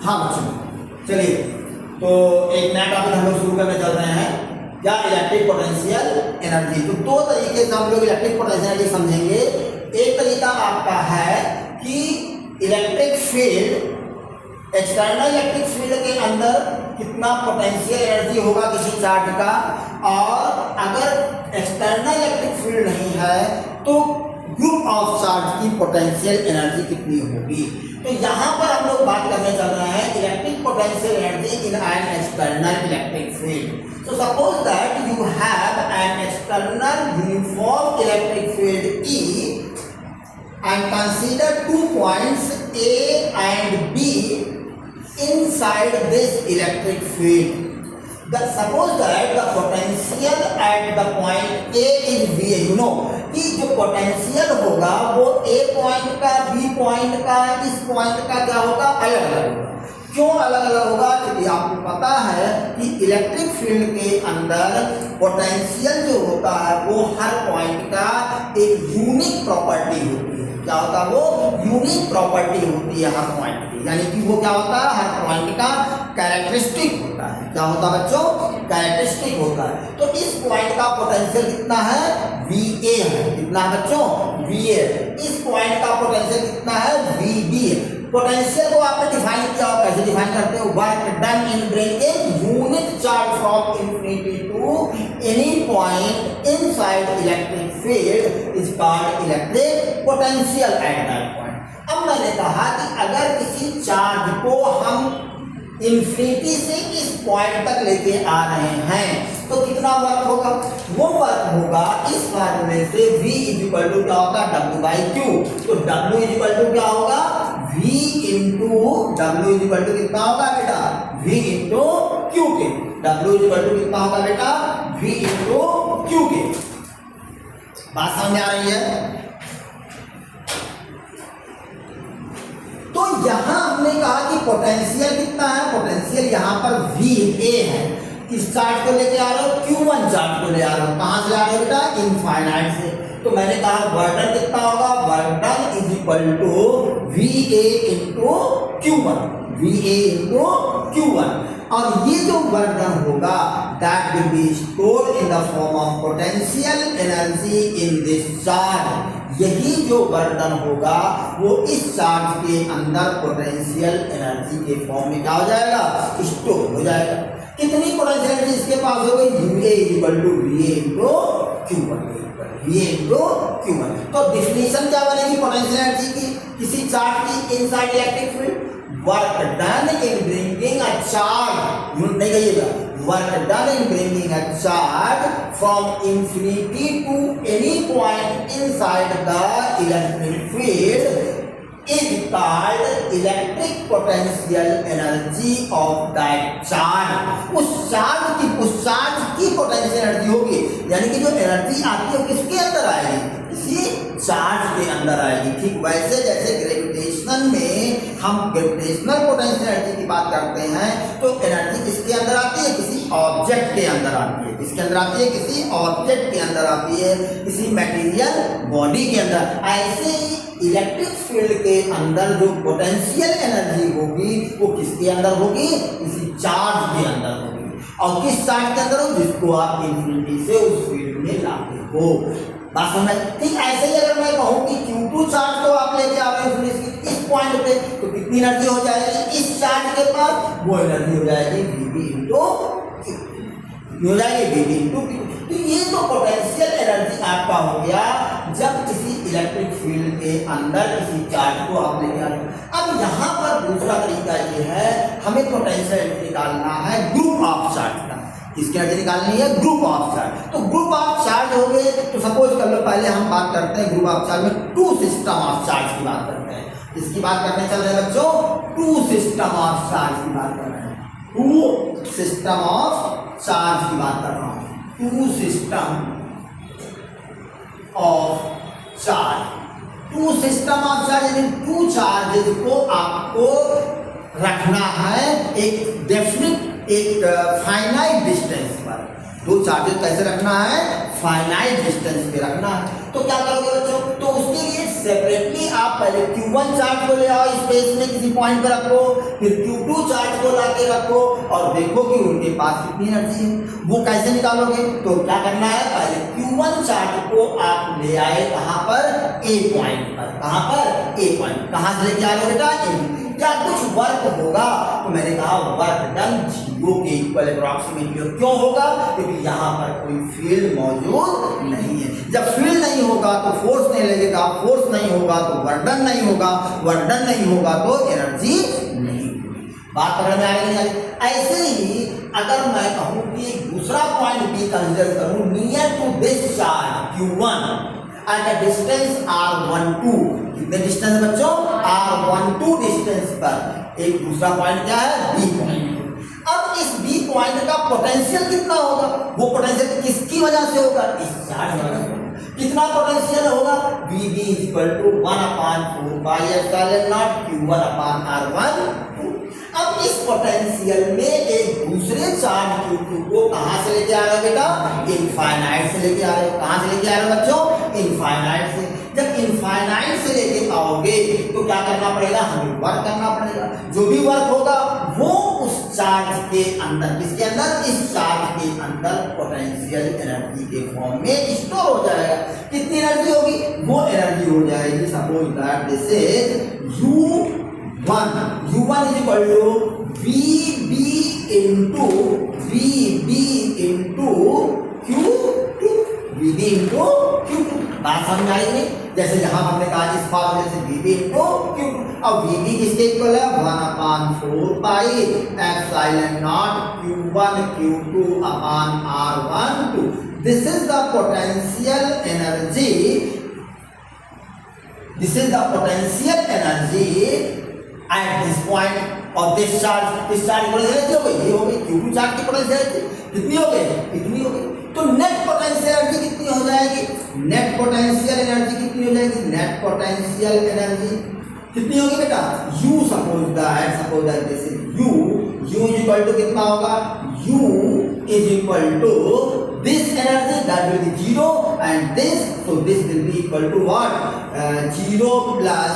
हाँ बच्चों, चलिए तो एक नया टॉपिक हम लोग शुरू करने चल रहे हैं, क्या इलेक्ट्रिक पोटेंशियल एनर्जी। तो दो तरीके से हम लोग इलेक्ट्रिक पोटेंशियल एनर्जी समझेंगे। एक तरीका आपका है कि electric field, external electric field के अंदर कितना पोटेंशियल एनर्जी होगा किसी चार्ज का, और अगर एक्सटर्नल इलेक्ट्रिक फील्ड नहीं है तो ग्रुप ऑफ चार्ज की पोटेंशियल एनर्जी कितनी होगी। तो यहाँ पर हम लोग बात करने चल रहे हैं electric potential energy in an external electric field. So suppose that you have an external uniform electric field E and consider 2 points A and B inside this electric field. Suppose that the potential at the point A is V. You know कि जो potential होगा वो A point का, B point का, इस point का क्या होगा, अलग अलग होगा। क्यों अलग अलग होगा? क्योंकि आपको पता है कि इलेक्ट्रिक फील्ड के अंदर पोटेंशियल जो होता है वो हर पॉइंट का एक यूनिक प्रॉपर्टी होती है। क्या होता है? वो यूनिक प्रॉपर्टी होती है हर पॉइंट की, यानी कि वो क्या होता है, हर पॉइंट का कैरेक्टरिस्टिक होता है। क्या होता है बच्चों? कैरेक्टरिस्टिक होता है। तो इस पॉइंट का पोटेंशियल कितना है? VA है। कितना है बच्चों? VA। इस पॉइंट का पोटेंशियल कितना है? VB है। पोटेंशियल को आपने डिफाइन किया हो, कैसे डिफाइन करते हो? Work done in bringing unit charge from infinity to any point inside electric field is called electric potential at that point. अब मैंने कहा कि अगर किसी चार्ज को हम इंफिनिटी से इस पॉइंट तक लेके आ रहे हैं तो कितना वर्क होगा? वो वर्क होगा इस फार्मूले से V इक्वल टू क्या होगा? W/Q। तो W इक्वल टू क्या होगा? V into W equal to कितना होगा बेटा? V इंटू Q के। W इक्वल टू कितना होगा बेटा? V इंटू Q के। बात समझ आ रही है? तो यहां हमने कहा कि पोटेंशियल कितना है? पोटेंशियल यहां पर VA है। किस चार्ज को लेके आ रहे हो? Q1 चार्ज को ले आ रहे हो। कहां से आ रहे हो बेटा? इनफाइनाइट से। तो मैंने कहा वर्डन कितना होगा? Work done is equal to VA into Q1। VA into Q1। और ये जो वर्डन होगा that will be stored in the form of potential energy in this charge. यही जो वर्डन होगा वो इस चार्ज के अंदर पोटेंशियल एनर्जी के फॉर्म में क्या हो जाएगा? स्टोर हो जाएगा। कितनी पोटेंशियल एनर्जी इसके पास हो गई? UA equal to VA into Q1। VA into Q1। तो डिफिनीशन क्या बनेगी पोटेंशियल एनर्जी की किसी चार्ज की inside electric field? Work done in bringing a charge, unit नहीं कहिएगा, work done in bringing a charge from infinity to any point inside the electric field is called electric potential energy of that charge। उस charge की potential energy होगी, यानी कि जो energy आती है वो किसके अंदर आएगी? किसी चार्ज के अंदर आएगी। ठीक वैसे जैसे ग्रेविटेशन में हम ग्रेविटेशनल पोटेंशियल एनर्जी की बात करते हैं तो एनर्जी किसके अंदर आती है? किसी ऑब्जेक्ट के अंदर आती है। किसके अंदर आती है? किसी ऑब्जेक्ट के अंदर आती है, किसी मटेरियल बॉडी के अंदर। ऐसे ही इलेक्ट्रिक फील्ड के अंदर जो पोटेंशियल एनर्जी होगी वो किसके अंदर होगी? किसी चार्ज के अंदर होगी। और किस चार्ज के अंदर हो? जिसको आप इंफिनिटी से उस फील्ड में लाते हो। बात समझ? ठीक ऐसे ही अगर मैं कहूँ कि Q2 चार्ज को आप लेके आ रहे हो इंफिनिटी इस पॉइंट पे तो कितनी एनर्जी हो जाएगी इस चार्ज के पास? वो एनर्जी हो जाएगी VB इंटू Q। हो जाएगी VB इंटू Q। तो ये तो पोटेंशियल एनर्जी आपका हो गया जब किसी इलेक्ट्रिक फील्ड के अंदर किसी चार्ज को आप लेके आ रहे हो। अब यहाँ पर दूसरा तरीका ये है, हमें पोटेंशियल एनर्जी निकालना है ग्रुप ऑफ चार्ज का। किसकी एनर्जी निकालनी है? Group of charge. तो ग्रुप ऑफ चार्ज हो गए तो सपोज कर लो पहले हम बात करते हैं ग्रुप ऑफ चार्ज में टू सिस्टम ऑफ चार्ज की बात करते हैं। किसकी बात करने चल रहे हैं बच्चों? टू सिस्टम ऑफ चार्ज की बात कर रहे हैं। टू सिस्टम ऑफ चार्ज की बात कर रहा हूं। Two system of charge. Two system of charge यानी टू चार्जेस को आपको रखना है एक डेफिनिट, एक फाइनाइट डिस्टेंस पर। दो चार्जेस कैसे रखना है? फाइनाइट डिस्टेंस पे रखना है। तो क्या करोगे बच्चों? तो उसके लिए सेपरेटली आप पहले Q1 चार्ज को ले आओ, स्पेस में किसी पॉइंट पर रखो, फिर Q2 चार्ज को लाके रखो और देखो कि उनके पास कितनी एनर्जी है। वो कैसे निकालोगे? तो क्या करना है, पहले Q1 चार्ज को आप ले आए कहां पर, A पॉइंट पर। कहां पर? A point. कहां से लेके आ रहे हो बेटा? क्या कुछ वर्क होगा? तो मैंने कहा वर्क डन 0 के इक्वल अप्रॉक्सीमेटली। क्यों होगा? क्योंकि यहाँ पर कोई फील्ड मौजूद नहीं है। जब फील्ड नहीं होगा तो फोर्स नहीं लगेगा, फोर्स नहीं होगा तो वर्क डन नहीं होगा, वर्क डन नहीं होगा तो एनर्जी नहीं होगी। बात पकड़ में आ रही है? ऐसे ही अगर मैं कहूँ कि एक दूसरा पॉइंट B कंसीडर करूँ near to this charge Q1 at a distance r12, कितने डिस्टेंस है बच्चों? r12 डिस्टेंस पर एक दूसरा पॉइंट क्या है? B point. अब इस B पॉइंट का पोटेंशियल कितना होगा? वो पोटेंशियल किसकी वजह से होगा? इस चार्ज की वजह से। कितना पोटेंशियल होगा? VB = 1/4 pi epsilon naught Q1 upon r1। अब इस पोटेंशियल में एक दूसरे चार्ज Q2 को कहां से लेके आ रहे हो बेटा? इनफाइनाइट से लेके आ रहे हो। कहां से लेके आ रहे हो बच्चों? इनफाइनाइट से। जब इनफाइनाइट से लेके आओगे तो क्या करना पड़ेगा? हमें वर्क करना पड़ेगा। जो भी वर्क होगा वो उस चार्ज के अंदर, किसके अंदर? इस चार्ज के अंदर पोटेंशियल एनर्जी के फॉर्म में स्टोर हो जाएगा। कितनी एनर्जी होगी? वो एनर्जी हो जाएगी, suppose that this is U1 is equal to VB into Q2, VB into Q2। बात समझ आई नहीं? जैसे यहां हमने कहा इस फॉर्मूले से VB into Q2। अब VB किसके इक्वल है? 1/4 pi epsilon naught Q1 Q2 upon R12। This is the potential energy. This is the potential energy at this point of this charge। इस चार्ज की पोटेंशियल हो गई, ये हो गई Q2 चार्ज की पोटेंशियल कितनी हो गई? इतनी हो गई। तो नेट पोटेंशियल एनर्जी कितनी हो जाएगी? नेट पोटेंशियल एनर्जी कितनी हो जाएगी? नेट पोटेंशियल एनर्जी कितनी होगी बेटा? U suppose that this is U is equal to कितना होगा? U is equal to this energy that will be 0 and this, so this will be equal to what? 0 plus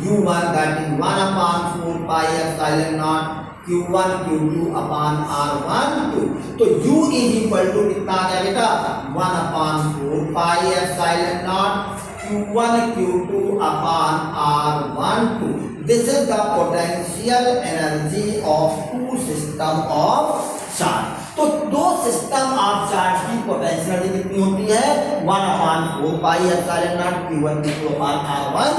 U1 that is 1/4 pi epsilon naught Q1 Q2 upon R12। तो U is equal to कितना आ गया बेटा? 1/4 pi epsilon naught Q1 Q2 upon R12। This is the potential energy of two system of charge। तो दो system of charge की potential energy कितनी होती है? 1/4 pi epsilon naught Q1 Q2 upon R12।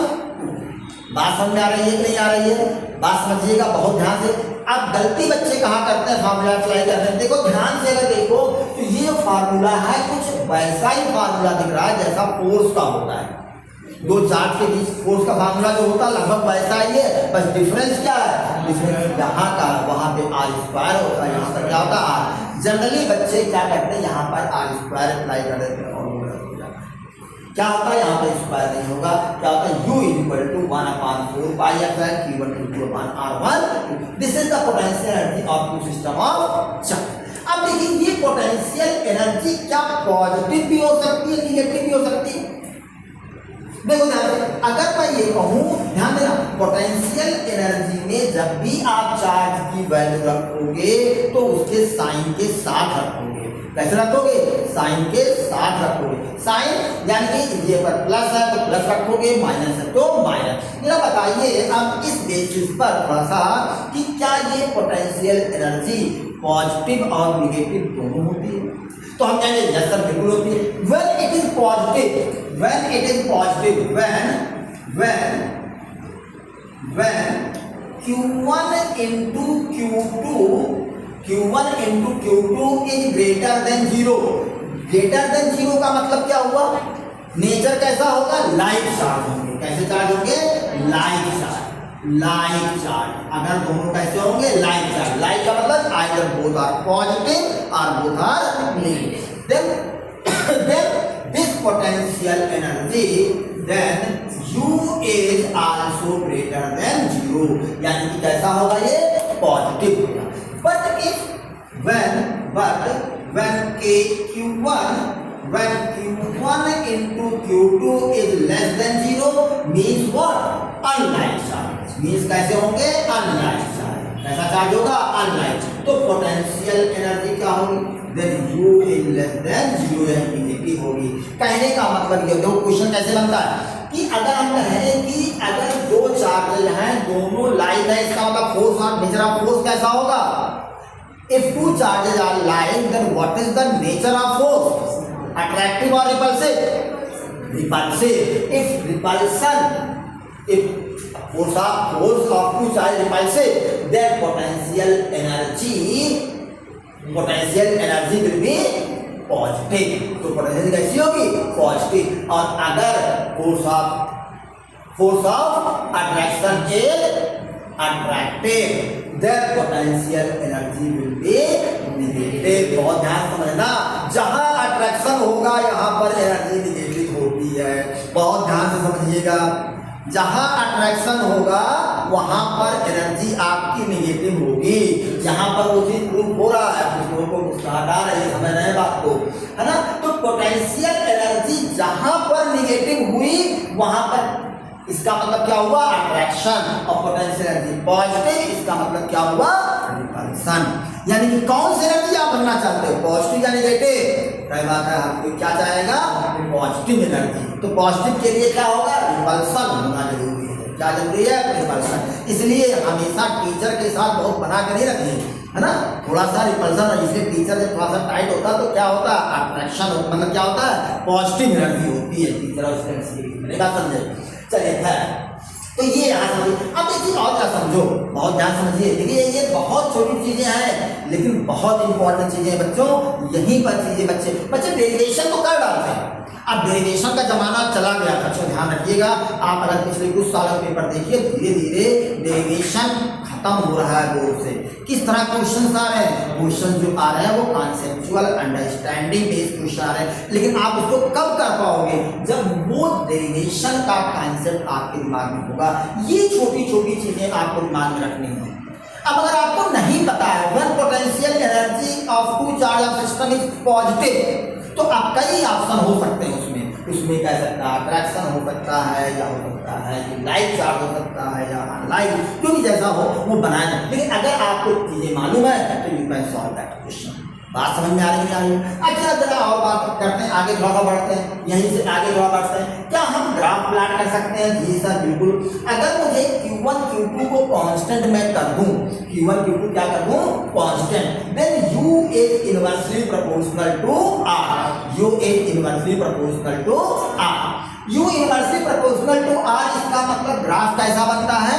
बात समझ आ रही है कि नहीं आ रही है? बात समझिएगा बहुत ध्यान से। अब गलती बच्चे कहाँ करते हैं फार्मूला अप्लाई करते हैं? देखो ध्यान से अगर देखो तो ये जो फार्मूला है कुछ वैसा ही फार्मूला दिख रहा है जैसा फोर्स का होता है। दो चार्ज के बीच फोर्स का फार्मूला जो होता है लगभग वैसा ही है, बस डिफरेंस क्या है? डिफरेंस यहाँ का, वहाँ पे r² होता है, यहाँ पर क्या होता है r। जनरली बच्चे क्या करते हैं? यहाँ पर r² अप्लाई कर देते हैं और क्या होता है? यहाँ पर स्क्वायर नहीं होगा। क्या होता है? U is equal to 1/4 pi epsilon Q1 Q2 upon R12। This is the potential energy of two system of charge। अब देखिए ये पोटेंशियल एनर्जी क्या पॉजिटिव भी हो सकती है, निगेटिव भी हो सकती है। देखो ध्यान से, अगर मैं ये कहूँ, ध्यान देना, पोटेंशियल एनर्जी में जब भी आप चार्ज की वैल्यू रखोगे तो उसके साइन के साथ रखोगे। कैसे रखोगे? साइन के साथ रखोगे। साइन यानी कि ये पर प्लस है तो प्लस रखोगे, माइनस है तो माइनस। जरा बताइए अब इस बेसिस पर थोड़ा सा कि क्या ये पोटेंशियल एनर्जी पॉजिटिव और निगेटिव दोनों होती है? तो हम कहेंगे यस सर बिल्कुल होती है। When it is positive, when it is positive, when Q1 into Q2 is greater than 0। greater than 0 का मतलब क्या हुआ? नेचर कैसा होगा? लाइक चार्ज होंगे। कैसे चार्ज होंगे? Like charge. अगर दोनों कैसे होंगे? Like charge. लाइक का मतलब आइदर बोथ आर पॉजिटिव और both are negative. then this potential energy then U is also greater than 0, यानी कि कैसा होगा? ये पॉजिटिव होगा। but if when Q1 into Q2 is less than 0 means unlike charge, means कैसे होंगे unlike charge, कैसा चार्ज होगा अनलाइक। तो पोटेंशियल एनर्जी क्या होगी, then U is less than 0 यानी नेगेटिव होगी। कहने का मतलब ये देखो क्वेश्चन कैसे बनता है कि अगर हम कहें कि अगर दो चार्जेज हैं दोनों लाइक है, इसका मतलब force of nature of force कैसा होगा, if two charges are like then what is the nature of force, attractive or repulsive, repulsive। if repulsion, if force of two charges repulsive then potential energy will be positive, तो potential कैसी होगी positive. और अगर force of attraction is attractive then potential energy will be negative. बहुत ध्यान समझना, जहां attraction होगा यहां पर एनर्जी नेगेटिव होती है, बहुत ध्यान से समझिएगा। जहां अट्रैक्शन होगा वहां पर एनर्जी आपकी नेगेटिव होगी। यहाँ पर वो चीज प्रूव हो रहा है, कुछ लोगों को मुस्कुराहट आ रही है, समझ रहे हैं बात को, है ना। तो पोटेंशियल एनर्जी जहां पर नेगेटिव हुई वहां पर इसका मतलब क्या हुआ अट्रैक्शन, और पोटेंशियल एनर्जी पॉजिटिव इसका मतलब क्या हुआ रिपल्सन। यानी कि कौन सी एनर्जी आप बनना चाहते हो, पॉजिटिव या नेगेटिव, कई बात है आपको क्या चाहेगा पॉजिटिव एनर्जी। तो पॉजिटिव के लिए क्या होगा रिपल्सन होना जरूरी है, क्या जरूरी है रिपल्सन। इसलिए हमेशा टीचर के साथ बहुत बना कर नहीं रखिए, है ना, थोड़ा सा रिपल्सन। इसलिए टीचर जब थोड़ा सा टाइट होता है तो क्या होता है अट्रैक्शन, मतलब क्या होता है पॉजिटिव एनर्जी होती है टीचर और स्टूडेंट्स के बीच में, बात समझे। चलिए है तो ये यहाँ समझिए। अब एक चीज और क्या समझो, बहुत ध्यान समझिए। देखिए ये बहुत छोटी चीजें हैं लेकिन बहुत इंपॉर्टेंट चीजें हैं बच्चों, यहीं पर चीजें बच्चे डेरिवेशन तो कर डालते हैं। अब डेरिवेशन का जमाना चला गया, बच्चों ध्यान रखिएगा। आप अगर पिछले कुछ सालों पेपर देखिए, धीरे धीरे डेरिवेशन खत्म हो रहा है बोर्ड से। किस तरह क्वेश्चन आ रहे हैं, क्वेश्चन जो आ रहे हैं वो कॉन्सेप्चुअल अंडरस्टैंडिंग बेस्ड क्वेश्चन आ रहे हैं। लेकिन आप उसको कब कर पाओगे, जब वो डेरिवेशन का कॉन्सेप्ट आपके दिमाग में होगा। ये छोटी छोटी चीजें आपको दिमाग में रखनी है। अब अगर आपको नहीं पता है when potential energy of two charge of system is positive, तो आप कई ऑप्शन हो सकते हैं उसमें कह सकता है अट्रैक्शन हो सकता है, या हो सकता है कि लाइक चार्ज हो सकता है, या अनलाइक, जो भी जैसा हो वो बनाया। लेकिन अगर आपको चीजें मालूम है तो you can solve that question. बात समझ में आ रही है? अच्छा जरा और बात करते हैं, आगे थोड़ा सा बढ़ते हैं, यहीं से आगे थोड़ा बढ़ते हैं। क्या हम ग्राफ प्लॉट कर सकते हैं? जी सर बिल्कुल। अगर मुझे Q1 Q2 को कांस्टेंट में कर दूं, Q1 Q2 क्या कर दूं constant, then U is inversely proportional to R, U is inversely proportional to R, U inversely proportional to R। इसका मतलब ग्राफ कैसा बनता है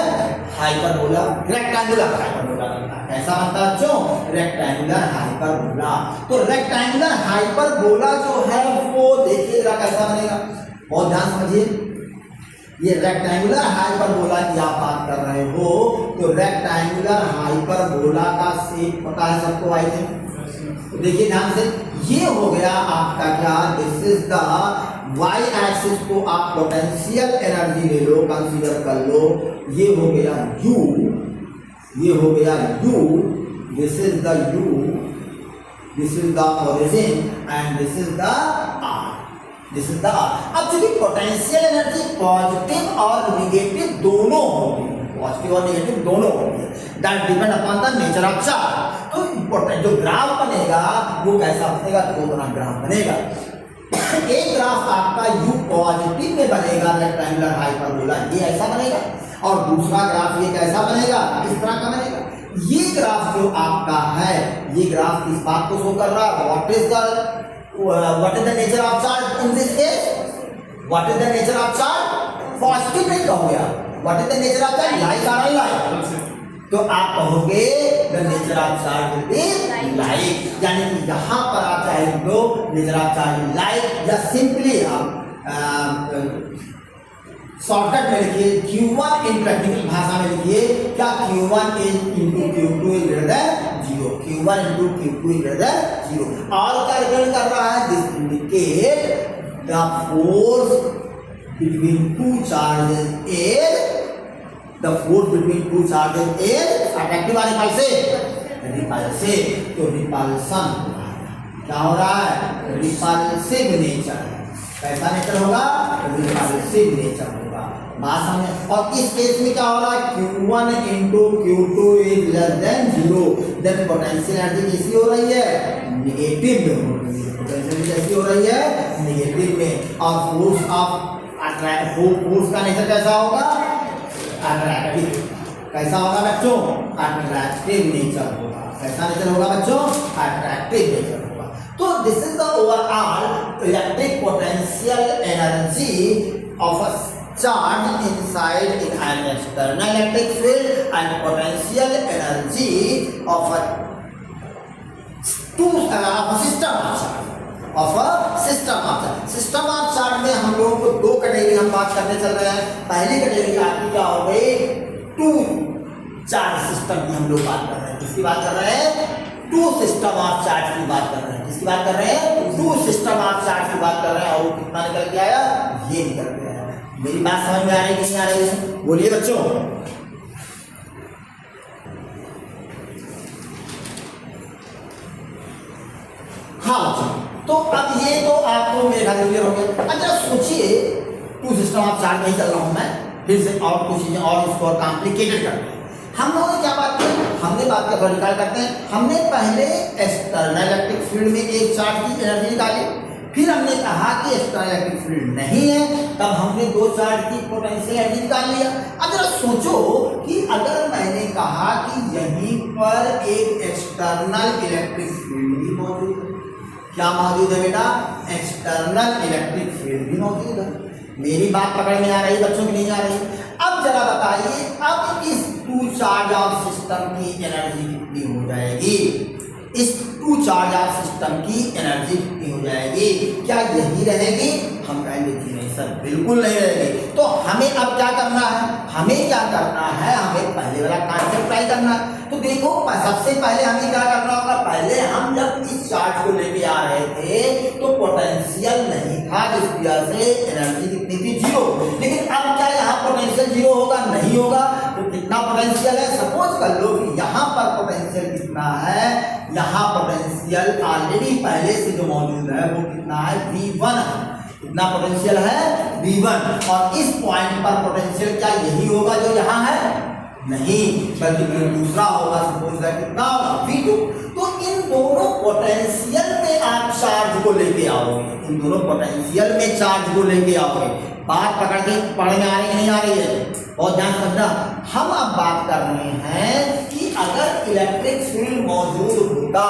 हाइपरबोला, रेक्टेंगुलर हाइपरबोला बनता है। कैसा बनता है बच्चों रेक्टेंगुलर हाइपरबोला। तो रेक्टेंगुलर हाइपरबोला जो है वो देखिएगा कैसा बनेगा, बहुत ध्यान समझिए। ये रेक्टेंगुलर हाइपरबोला की आप बात कर रहे हो, तो रेक्टेंगुलर हाइपरबोला का शेप पता है सबको, आई थिंक। तो देखिए ध्यान से, ये हो गया आपका क्या, this is the Y axis को आप पोटेंशियल एनर्जी ले लो, कंसीडर कर लो। ये हो गया U, ये हो गया U, this is the U, this is the origin and this is the R, this is the R। अब चूंकि पोटेंशियल एनर्जी पॉजिटिव और नेगेटिव दोनों होती है, पॉजिटिव और नेगेटिव दोनों होती है, that depend upon the nature of charge. तो जो ग्राफ बनेगा वो कैसा बनेगा, दो तरह ग्राफ बनेगा। एक ग्राफ आपका U पॉजिटिव में बनेगा रेक्टेंगुलर हाइपरबोला, ये ऐसा बनेगा, और दूसरा ग्राफ ये कैसा बनेगा, इस तरह का बनेगा। ये ग्राफ जो आपका है, ये ग्राफ किस बात को शो कर रहा है, what is the nature of charge in this case, what is the nature of charge, positive नहीं कहोगे आप, what is the nature of charge, like और अनलाइक। तो आप कहोगे the nature of charge will be like, यानी कि यहाँ पर आप चाहे तो नेचर ऑफ चार्ज लाइक, या सिंपली आप शॉर्टकट में लिखिए Q1 इन टेक्निकल भाषा में लिखिए क्या, Q1 is into Q2 is greater than 0, Q1 into Q2 is greater than 0। और क्या रिप्रेजेंट कर रहा है, this indicate the force between two charges is, the force between two charges is attractive or repulsive, repulsive। तो repulsion क्या हो रहा है, रिपल्सिव नेचर। कैसा नेचर होगा, रिपल्सिव नेचर होगा। बात समझ। और इस केस में क्या हो रहा है, Q1 into Q2 is less than 0, then potential energy कैसी हो रही है, नेगेटिव में हो रही है। पोटेंशियल कैसी हो रही है, नेगेटिव में। और फोर्स ऑफ फोर्स का नेचर कैसा होगा, अट्रैक्टिव। कैसा होगा बच्चों, अट्रैक्टिव नेचर होगा। कैसा नेचर होगा बच्चों, अट्रैक्टिव नेचर होगा। तो this is the overall electric potential energy of a charge inside in an external electric field and potential energy of a system of charge। System of charge में हम लोगों को दो कैटेगरी हम बात करने चल रहे हैं। पहली कैटेगरी आपकी क्या हो गई, टू चार्ज सिस्टम की हम लोग बात कर रहे हैं। किसकी बात कर रहे हैं, टू सिस्टम ऑफ चार्ज की बात कर रहे हैं। किसकी बात कर रहे हैं, टू सिस्टम ऑफ चार्ज की बात कर रहे हैं। और कितना निकल के आया, ये निकल के आया। मेरी बात समझ में आ रही है कि नहीं आ रही है, बोलिए बच्चों। हाँ बच्चों, तो अब ये तो आपको मेरे ख्याल से क्लियर हो गया। अच्छा सोचिए, टू सिस्टम ऑफ चार्ज नहीं चल रहा हूं मैं, फिर से और कुछ चीजें और इसको और कॉम्प्लिकेटेड करते हैं। हम लोगों ने क्या बात की, हमने बात का थोड़ा निकाल करते हैं। हमने पहले एक्सटर्नल इलेक्ट्रिक फील्ड में एक चार्ज की एनर्जी निकाली, फिर हमने कहा कि एक्सटर्नल इलेक्ट्रिक फील्ड नहीं है, तब हमने दो चार्ज की पोटेंशियल एनर्जी निकाल लिया। अब जरा सोचो कि अगर मैंने कहा कि यहीं पर एक एक्सटर्नल इलेक्ट्रिक फील्ड भी मौजूद है, क्या मौजूद है बेटा, एक्सटर्नल इलेक्ट्रिक फील्ड भी मौजूद है। मेरी बात पकड़ में आ रही है बच्चों की नहीं आ रही? अब जरा बताइए, अब इस टू चार्ज ऑफ सिस्टम की एनर्जी कितनी हो जाएगी, इस टू चार्ज ऑफ सिस्टम की एनर्जी कितनी हो जाएगी, क्या यही रहेगी? हम कहेंगे कि नहीं सर, बिल्कुल नहीं रहेगी। तो हमें अब क्या करना है, हमें क्या करना है, हमें पहले वाला कॉन्सेप्ट अप्लाई करना है। तो देखो सबसे पहले हमें क्या करना होगा, पहले हम जब इस चार्ज को लेके आ रहे थे तो पोटेंशियल नहीं था, जिस वजह से एनर्जी कितनी थी, 0। लेकिन अब क्या यहाँ पोटेंशियल 0 होगा, नहीं होगा। तो कितना पोटेंशियल है, सपोज कर लो कि यहाँ पर पोटेंशियल कितना है, यहाँ पोटेंशियल ऑलरेडी पहले से जो मौजूद है वो कितना है, V1 है। कितना पोटेंशियल है, V1। और इस पॉइंट पर पोटेंशियल क्या यही होगा जो यहाँ है, नहीं, बल्कि दूसरा होगा। सपोज दैट कितना होगा, V2। तो इन दोनों पोटेंशियल में आप चार्ज को लेके आओगे, इन दोनों पोटेंशियल में चार्ज को लेके आओगे। बात पकड़ में आ रही है नहीं आ रही है, और ध्यान समझना। हम अब बात कर रहे हैं कि अगर इलेक्ट्रिक फील्ड मौजूद होता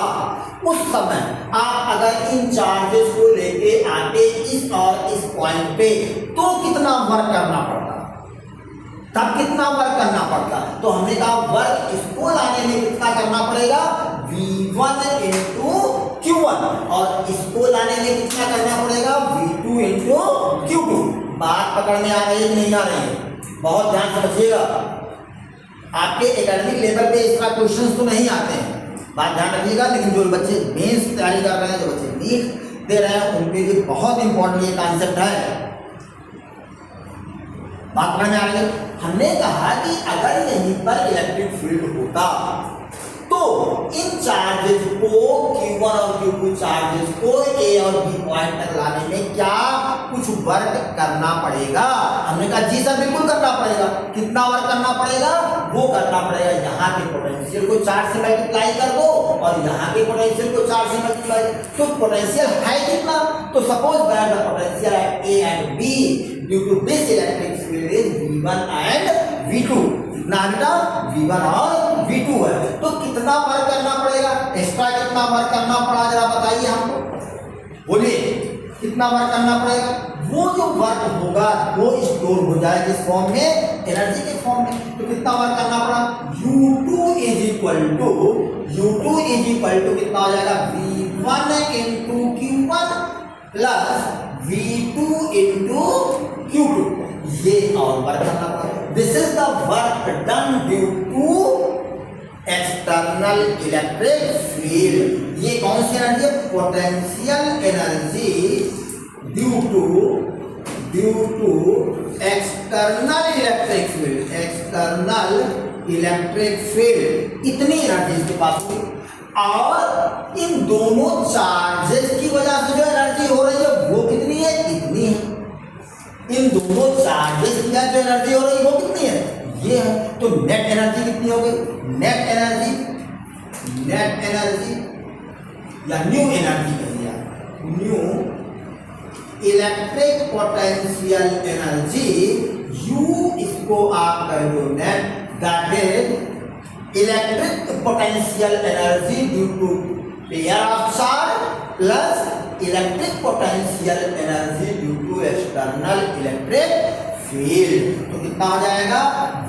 उस समय, आप अगर इन चार्जेस को लेके आते इस और इस पॉइंट पे, तो कितना वर्क करना पड़ता, तब कितना वर्क करना पड़ता। तो हमने कहा वर्क इसको लाने में कितना करना पड़ेगा, V1 into Q1, और इसको लाने में कितना करना पड़ेगा, V2 into Q2। बात पकड़ में आ रही है कि नहीं आ रही है, बहुत ध्यान से समझिएगा। आपके एकेडमिक लेवल पे इस तरह क्वेश्चंस तो नहीं आते हैं, बात ध्यान रखिएगा। लेकिन जो बच्चे मेंस तैयारी कर रहे हैं, जो बच्चे नीट दे रहे हैं, उनके लिए बहुत इंपॉर्टेंट ये कॉन्सेप्ट है। बात समझ में आ रही है। हमने कहा कि अगर यहीं पर इलेक्ट्रिक फील्ड होता तो इन चार्जेस को, Q1 और Q2 चार्जेस को A और B पॉइंट तक लाने में क्या कुछ वर्क करना पड़ेगा। हमने कहा जी सर बिल्कुल करना पड़ेगा। कितना वर्क करना पड़ेगा, वो करना पड़ेगा, यहाँ के पोटेंशियल को 4 से मल्टीप्लाई कर दो और यहाँ के पोटेंशियल को 4 से मल्टीप्लाई। तो पोटेंशियल है कितना, तो suppose that the potential at A and B due to this electric field is V1 and V2। कितना बेटा, V1 और V2 है। तो कितना वर्क करना पड़ेगा, एक्स्ट्रा कितना वर्क करना पड़ा, जरा बताइए हमको, बोलिए कितना वर्क करना पड़ेगा। वो जो वर्क होगा वो स्टोर हो जाए किस फॉर्म में, एनर्जी के फॉर्म में। तो कितना वर्क करना पड़ा, U2 इज इक्वल टू कितना हो जाएगा, V1 into Q1 plus V2 into Q2। ये और वर्क करना पड़ेगा। This is the work done due to external electric field. ये कौन सी एनर्जी है, potential energy due to external electric field. External electric field, इतनी एनर्जी इसके पास होगी। और इन दोनों चार्जेस की वजह से जो एनर्जी हो रही है वो कितनी है, इतनी है। इन दोनों चार्जेस की जो एनर्जी हो रही वो कितनी है, ये है। तो नेट एनर्जी कितनी हो गई, नेट एनर्जी या न्यू एनर्जी कहिए, new electric potential energy, U इसको आप कह दो net, that is electric potential energy due to pair of charge plus electric potential energy due to external electric field. तो कितना हो जाएगा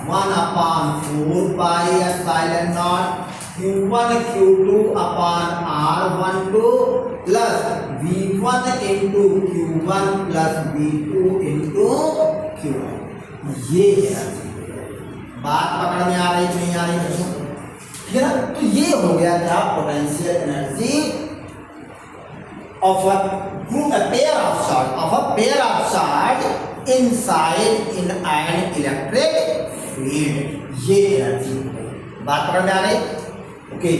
1/4πε0 Q1 Q2 upon R12 plus V1 into Q1 plus V2 into Q1। ये energy, बात पकड़ में आ रही नहीं आ रही बच्चों, ठीक है ना। तो ये हो गया था potential energy of a pair of charge inside in an electric field। ये एनर्जी, बात पकड़ में आ रही, ओके।